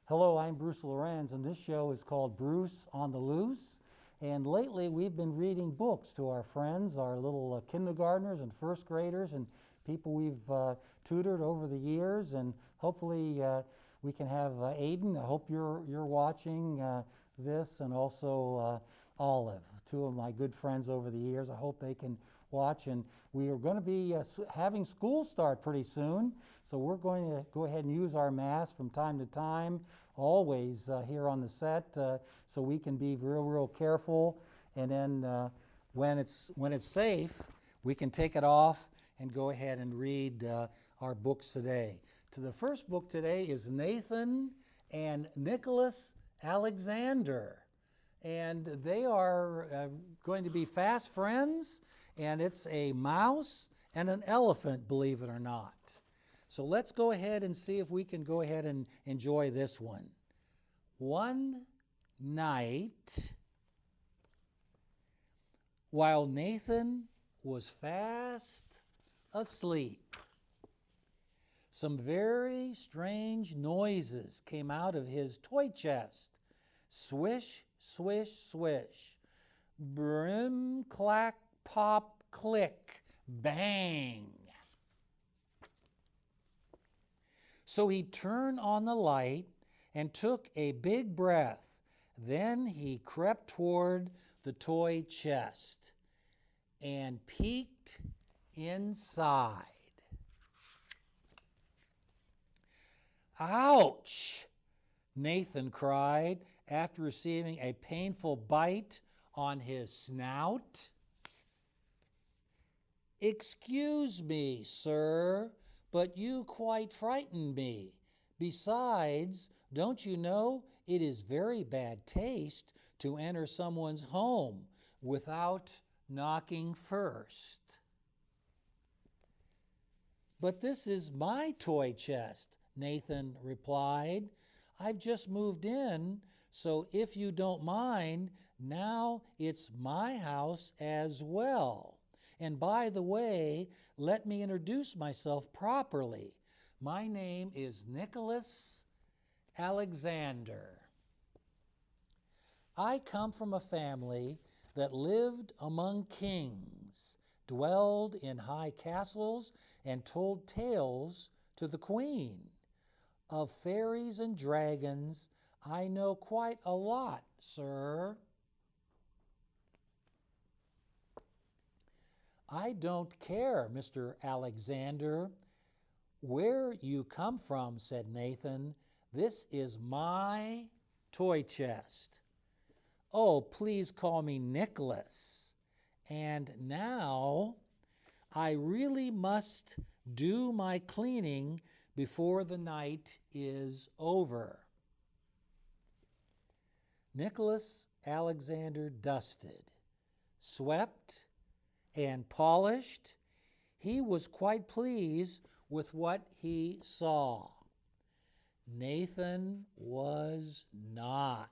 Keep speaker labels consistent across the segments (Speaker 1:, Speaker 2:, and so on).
Speaker 1: Hello, I'm Bruce Lorincz, and this show is called Bruce on the Loose. And lately we've been reading books to our friends, our little kindergartners and first graders and people we've tutored over the years. And hopefully we can have Aiden. I hope you're watching this, and also Olive, two of my good friends over the years. I hope they can watch. And we are going to be having school start pretty soon, so we're going to go ahead and use our masks from time to time, always here on the set, so we can be real careful. And then when it's safe, we can take it off and go ahead and read our books today. The first book today is Nathan and Nicholas Alexander. And they are going to be fast friends, and it's a mouse and an elephant, believe it or not. So let's go ahead and see if we can go ahead and enjoy this one. One night, while Nathan was fast asleep, some very strange noises came out of his toy chest. Swish, swish, swish. Brim, clack, pop, click, bang. So he turned on the light and took a big breath. Then he crept toward the toy chest and peeked inside. Ouch! Nathan cried after receiving a painful bite on his snout. Excuse me, sir, but you quite frightened me. Besides, don't you know it is very bad taste to enter someone's home without knocking first? But this is my toy chest, Nathan replied. I've just moved in, so if you don't mind, now it's my house as well. And by the way, let me introduce myself properly. My name is Nicholas Alexander. I come from a family that lived among kings, dwelled in high castles, and told tales to the queen. Of fairies and dragons, I know quite a lot, sir. I don't care, Mr. Alexander, where you come from, said Nathan. This is my toy chest. Oh, please call me Nicholas. And now I really must do my cleaning before the night is over. Nicholas Alexander dusted, swept, and polished. He was quite pleased with what he saw. Nathan was not.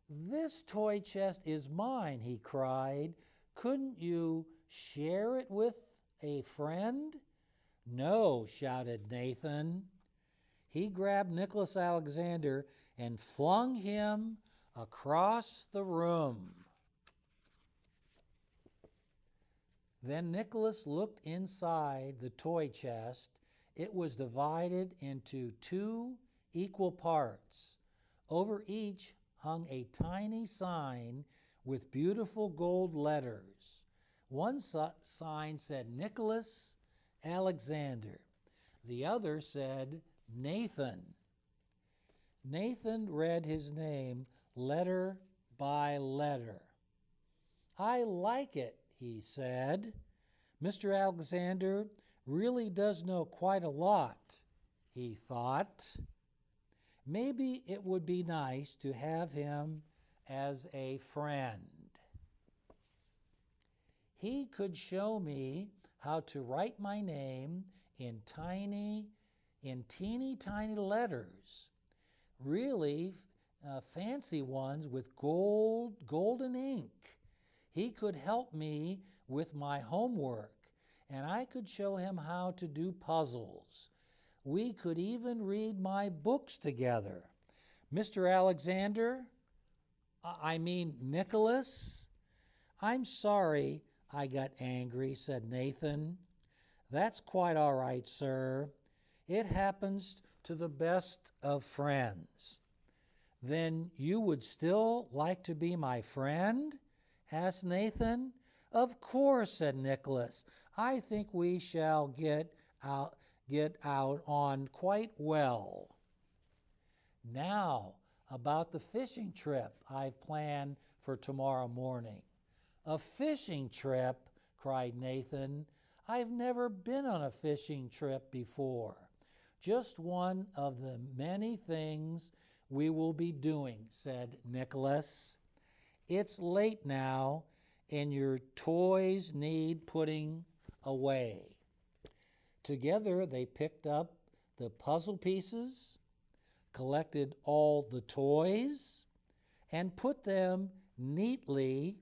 Speaker 1: This toy chest is mine, he cried. Couldn't you share it with a friend? No, shouted Nathan. He grabbed Nicholas Alexander and flung him across the room. Then Nicholas looked inside the toy chest. It was divided into two equal parts. Over each hung a tiny sign with beautiful gold letters. One sign said Nicholas Alexander. The other said Nathan. Nathan read his name letter by letter. I like it, he said. Mr. Alexander really does know quite a lot, he thought. Maybe it would be nice to have him as a friend. He could show me how to write my name in teeny tiny letters, really fancy ones with golden ink. He could help me with my homework, and I could show him how to do puzzles. We could even read my books together. Mr. Alexander, I mean Nicholas, I'm sorry I got angry, said Nathan. That's quite all right, sir. It happens to the best of friends. Then you would still like to be my friend? Asked Nathan. Of course, said Nicholas. I think we shall get out on quite well. Now, about the fishing trip I've planned for tomorrow morning. A fishing trip, cried Nathan. I've never been on a fishing trip before. Just one of the many things we will be doing, said Nicholas. It's late now, and your toys need putting away. Together they picked up the puzzle pieces, collected all the toys, and put them neatly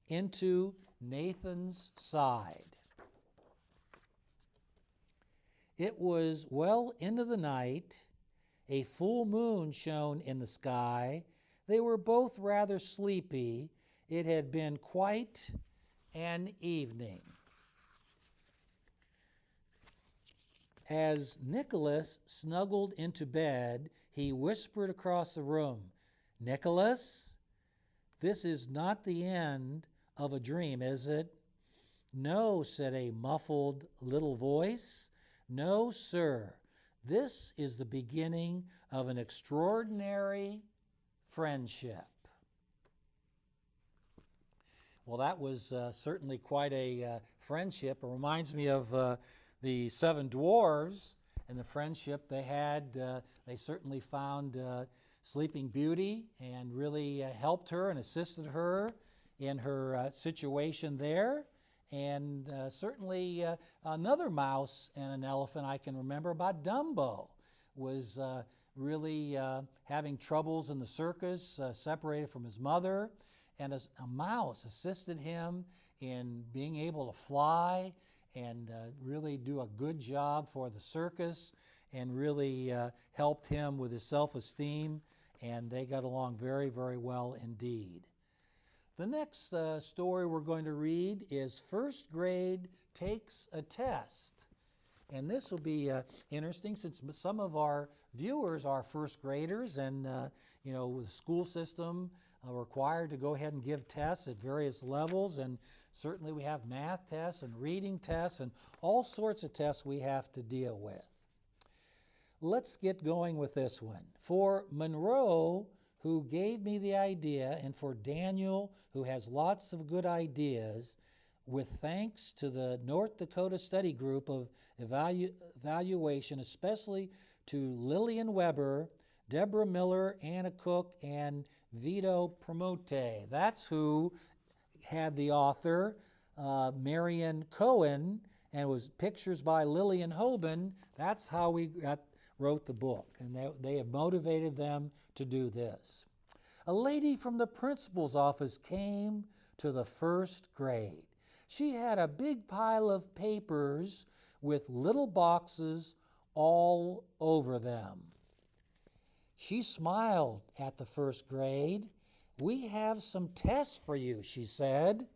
Speaker 1: into Nathan's side. It was well into the night. A full moon shone in the sky. They were both rather sleepy. It had been quite an evening. As Nicholas snuggled into bed, he whispered across the room, Nicholas, this is not the end of a dream, is it? No, said a muffled little voice. No, sir. This is the beginning of an extraordinary friendship. Well, that was certainly quite a friendship. It reminds me of the seven dwarves and the friendship they had. They certainly found Sleeping Beauty and really helped her and assisted her in her situation there. And certainly another mouse and an elephant I can remember about Dumbo was really having troubles in the circus, separated from his mother. And a mouse assisted him in being able to fly and really do a good job for the circus and really helped him with his self-esteem. And they got along very, very well indeed. The next story we're going to read is First Grade Takes a Test. And this will be interesting since some of our viewers are first graders and, with the school system required to go ahead and give tests at various levels. And certainly we have math tests and reading tests and all sorts of tests we have to deal with. Let's get going with this one. For Monroe, who gave me the idea, and for Daniel, who has lots of good ideas, with thanks to the North Dakota Study Group of Evaluation, especially to Lillian Weber, Deborah Miller, Anna Cook, and Vito Promote. That's who had the author, Marion Cohen, and it was pictures by Lillian Hoban. That's how we wrote the book, and they have motivated them to do this. A lady from the principal's office came to the first grade. She had a big pile of papers with little boxes all over them. She smiled at the first grade. We have some tests for you, she said.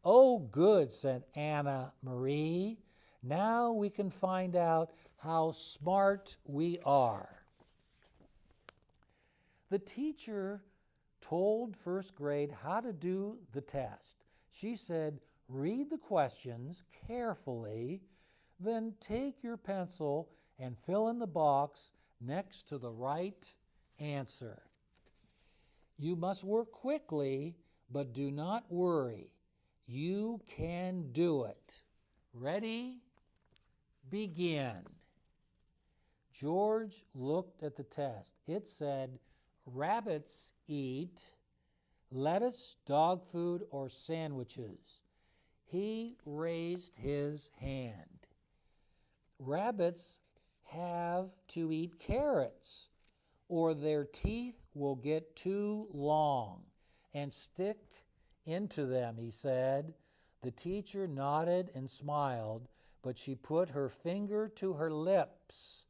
Speaker 1: Oh, good, said Anna Marie. Now we can find out how smart we are. The teacher told first grade how to do the test. She said, read the questions carefully, then take your pencil and fill in the box next to the right answer. You must work quickly, but do not worry. You can do it. Ready? Begin. George looked at the test. It said, rabbits eat lettuce, dog food, or sandwiches. He raised his hand. Rabbits have to eat carrots, or their teeth will get too long and stick into them, he said. The teacher nodded and smiled, but she put her finger to her lips.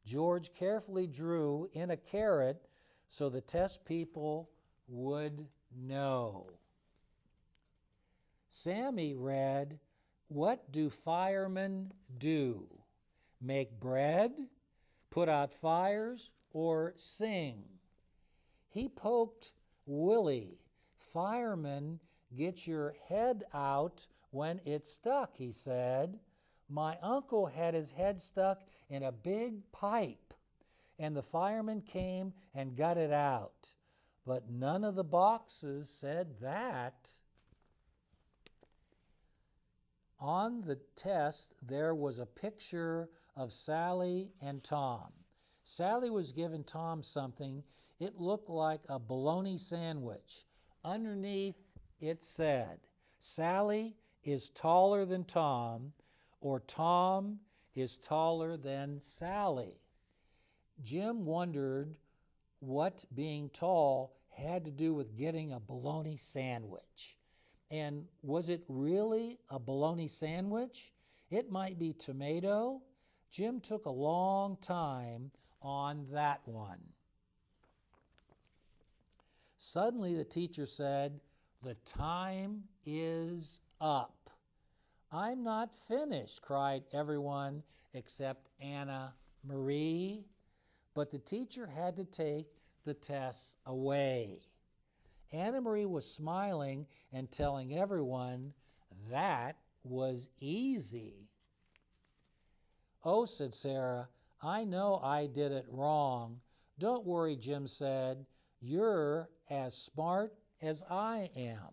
Speaker 1: George carefully drew in a caret so the test people would know. Sammy read, "What do firemen do? Make bread, put out fires, or sing?" He poked Willie. "Firemen get your head out when it's stuck," he said. "My uncle had his head stuck in a big pipe, and the firemen came and got it out. But none of the boxes said that." On the test, there was a picture of Sally and Tom. Sally was giving Tom something. It looked like a bologna sandwich. Underneath, it said, "Sally is taller than Tom," or "Tom is taller than Sally." Jim wondered what being tall had to do with getting a bologna sandwich. And was it really a bologna sandwich? It might be tomato. Jim took a long time on that one. Suddenly the teacher said, "The time is up." "I'm not finished," cried everyone except Anna Marie. But the teacher had to take the tests away. Anna Marie was smiling and telling everyone that was easy. "Oh," said Sarah, "I know I did it wrong." "Don't worry," Jim said. "You're as smart as I am."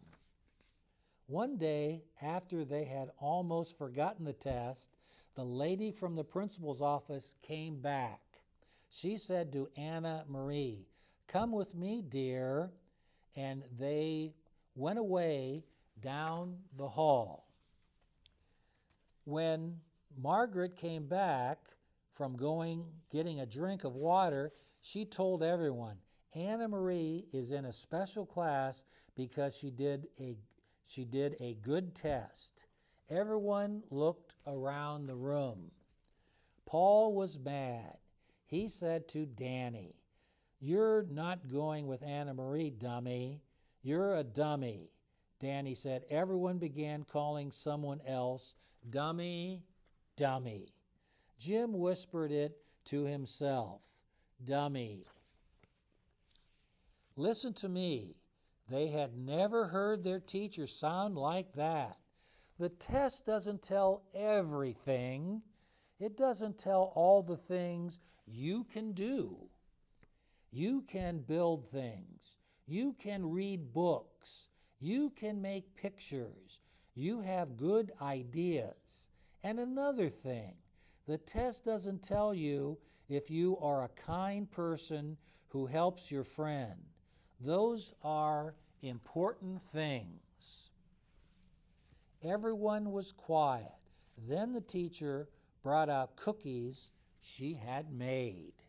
Speaker 1: One day, after they had almost forgotten the test, the lady from the principal's office came back. She said to Anna Marie, "Come with me, dear." And they went away down the hall. When Margaret came back from getting a drink of water, she told everyone, "Anna Marie is in a special class because she did a good test." Everyone looked around the room. Paul was mad. He said to Danny, "You're not going with Anna Marie, dummy. You're a dummy." Danny said. Everyone began calling someone else dummy, dummy. Jim whispered it to himself, dummy. Listen to me. They had never heard their teacher sound like that. The test doesn't tell everything. It doesn't tell all the things you can do. You can build things. You can read books. You can make pictures. You have good ideas. And another thing, the test doesn't tell you if you are a kind person who helps your friend. Those are important things. Everyone was quiet. Then the teacher brought out cookies she had made.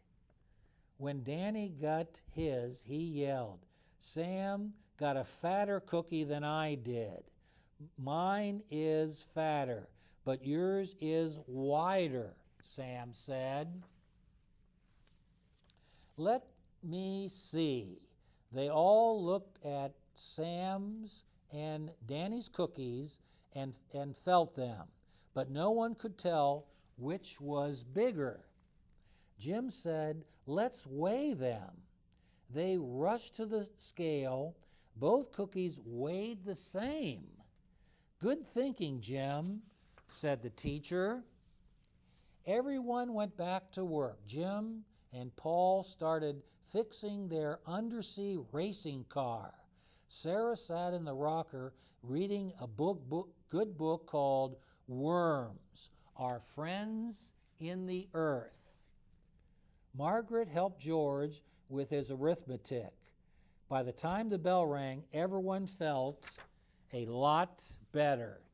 Speaker 1: When Danny got his, he yelled, "Sam got a fatter cookie than I did. Mine is fatter, but yours is wider," Sam said. "Let me see." They all looked at Sam's and Danny's cookies and felt them, but no one could tell which was bigger. Jim said, "Let's weigh them." They rushed to the scale. Both cookies weighed the same. "Good thinking, Jim," said the teacher. Everyone went back to work. Jim and Paul started fixing their undersea racing car. Sarah sat in the rocker reading a good book called Worms, Our Friends in the Earth. Margaret helped George with his arithmetic. By the time the bell rang, everyone felt a lot better.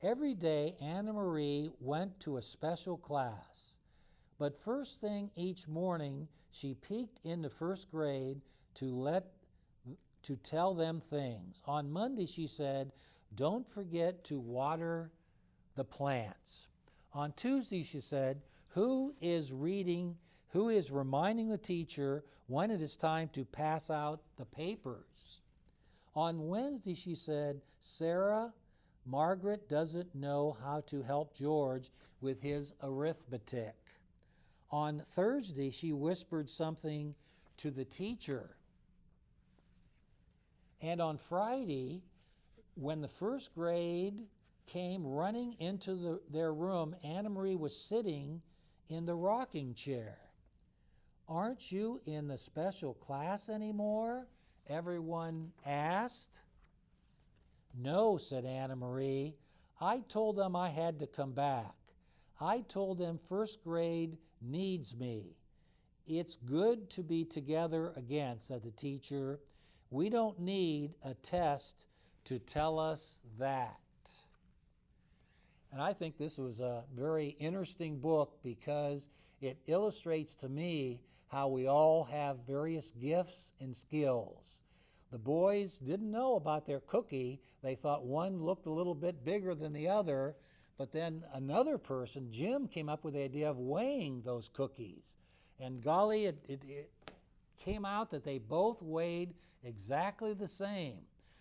Speaker 1: Every day, Anna Marie went to a special class. But first thing each morning, she peeked into first grade to tell them things. On Monday, she said, "Don't forget to water
Speaker 2: the plants. On Tuesday, she said, who is reminding the teacher when it is time to pass out the papers? On Wednesday, she said, Sarah, Margaret doesn't know how to help George with his arithmetic. On Thursday, she whispered something to the teacher. And on Friday, when the first grade came running into their room, Anna Marie was sitting in the rocking chair. Aren't you in the special class anymore? Everyone asked. No, said Anna Marie. I told them I had to come back. I told them first grade needs me. It's good to be together again, said the teacher. We don't need a test to tell us that. And I think this was a very interesting book because it illustrates to me how we all have various gifts and skills. The boys didn't know about their cookie. They thought one looked a little bit bigger than the other, but then another person, Jim, came up with the idea of weighing those cookies. And golly, it came out that they both weighed exactly the same.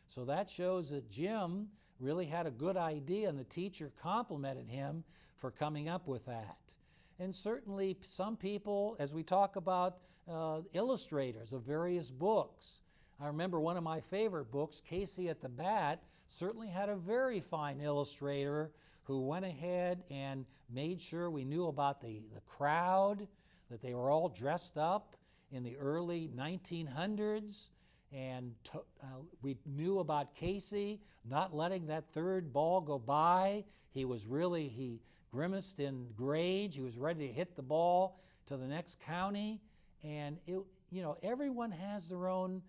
Speaker 2: So that shows that Jim really had a good idea, and the teacher complimented him for coming up with that. And certainly some people, as we talk about illustrators of various books, I remember one of my favorite books, Casey at the Bat, certainly had a very fine illustrator who went ahead and made sure we knew about the crowd, that they were all dressed up in the early 1900s, and we knew about Casey not letting that third ball go by. He grimaced in rage. He was ready to hit the ball to the next county. And everyone has their own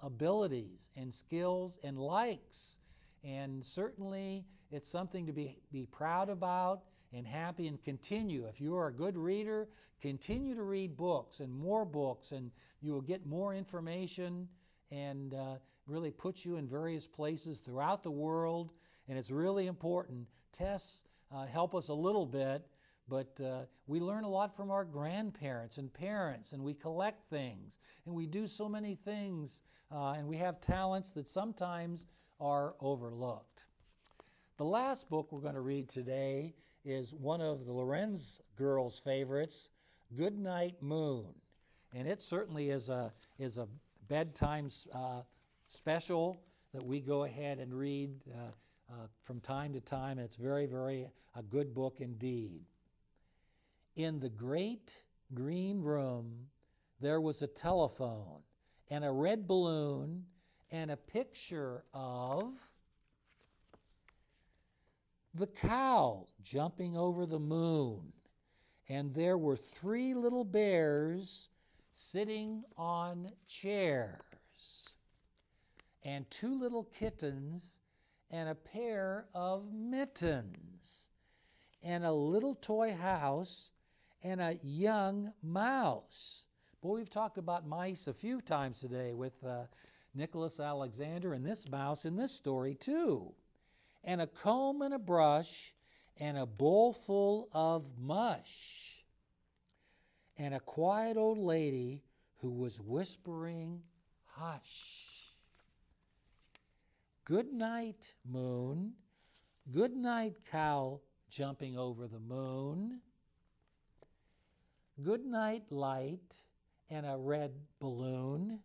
Speaker 2: abilities and skills and likes. And certainly it's something to be proud about and happy, and continue. If you are a good reader, continue to read books, and you will get more information and really put you in various places throughout the world. And it's really important. Tests help us a little bit, but we learn a lot from our grandparents and parents, and we collect things, and we do so many things, and we have talents that sometimes are overlooked. The last book we're going to read today is one of the Lorincz girls' favorites, Goodnight Moon. And it certainly is a bedtime special that we go ahead and read from time to time. And it's very, very a good book indeed. In the great green room, there was a telephone and a red balloon and a picture of the cow jumping over the moon. And there were 3 little bears sitting on chairs, and 2 little kittens, and a pair of mittens, and a little toy house, and a young mouse. Boy, we've talked about mice a few times today with Nicholas Alexander and this mouse in this story too. And a comb and a brush, and a bowl full of mush, and a quiet old lady who was whispering, hush. Good night, moon. Good night, cow jumping over the moon. Good night, light and a red balloon.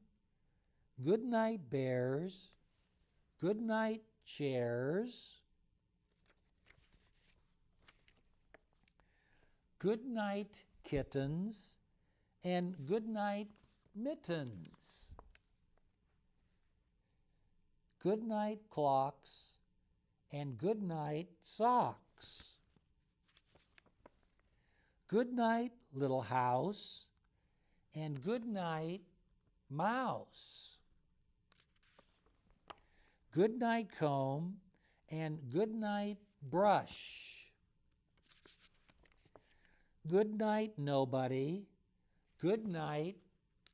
Speaker 2: Good night, bears. Good night, chairs. Good night, kittens, and good night, mittens. Good night, clocks, and good night, socks. Good night, little house, and good night, mouse. Good night, comb, and good night, brush. Good night, nobody. Good night,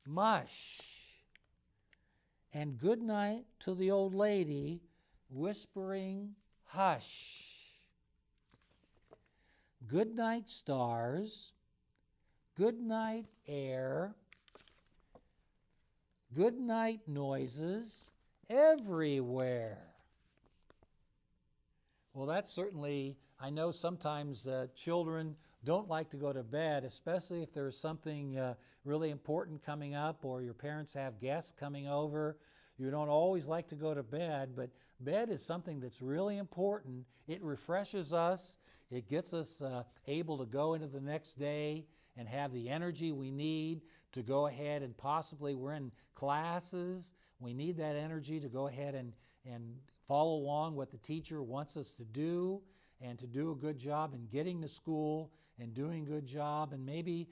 Speaker 2: mush. And good night to the old lady whispering, hush. Good night, stars. Good night, air. Good night, noises everywhere. Well, that's certainly, I know sometimes children don't like to go to bed, especially if there's something really important coming up or your parents have guests coming over. You don't always like to go to bed, but bed is something that's really important. It refreshes us. It gets us able to go into the next day and have the energy we need to go ahead and possibly, we're in classes, we need that energy to go ahead and follow along what the teacher wants us to do and to do a good job in getting to school and doing a good job. And maybe,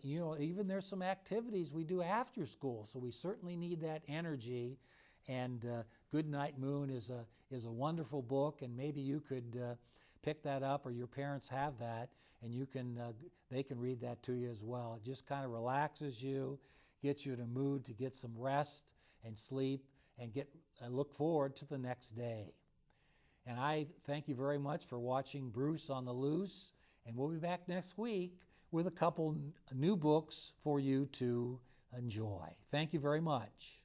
Speaker 2: even there's some activities we do after school, so we certainly need that energy. And Good Night Moon is a wonderful book, and maybe you could pick that up, or your parents have that, and they can read that to you as well. It just kind of relaxes you, gets you in a mood to get some rest and sleep and look forward to the next day. And I thank you very much for watching Bruce on the Loose, and we'll be back next week with a couple new books for you to enjoy. Thank you very much.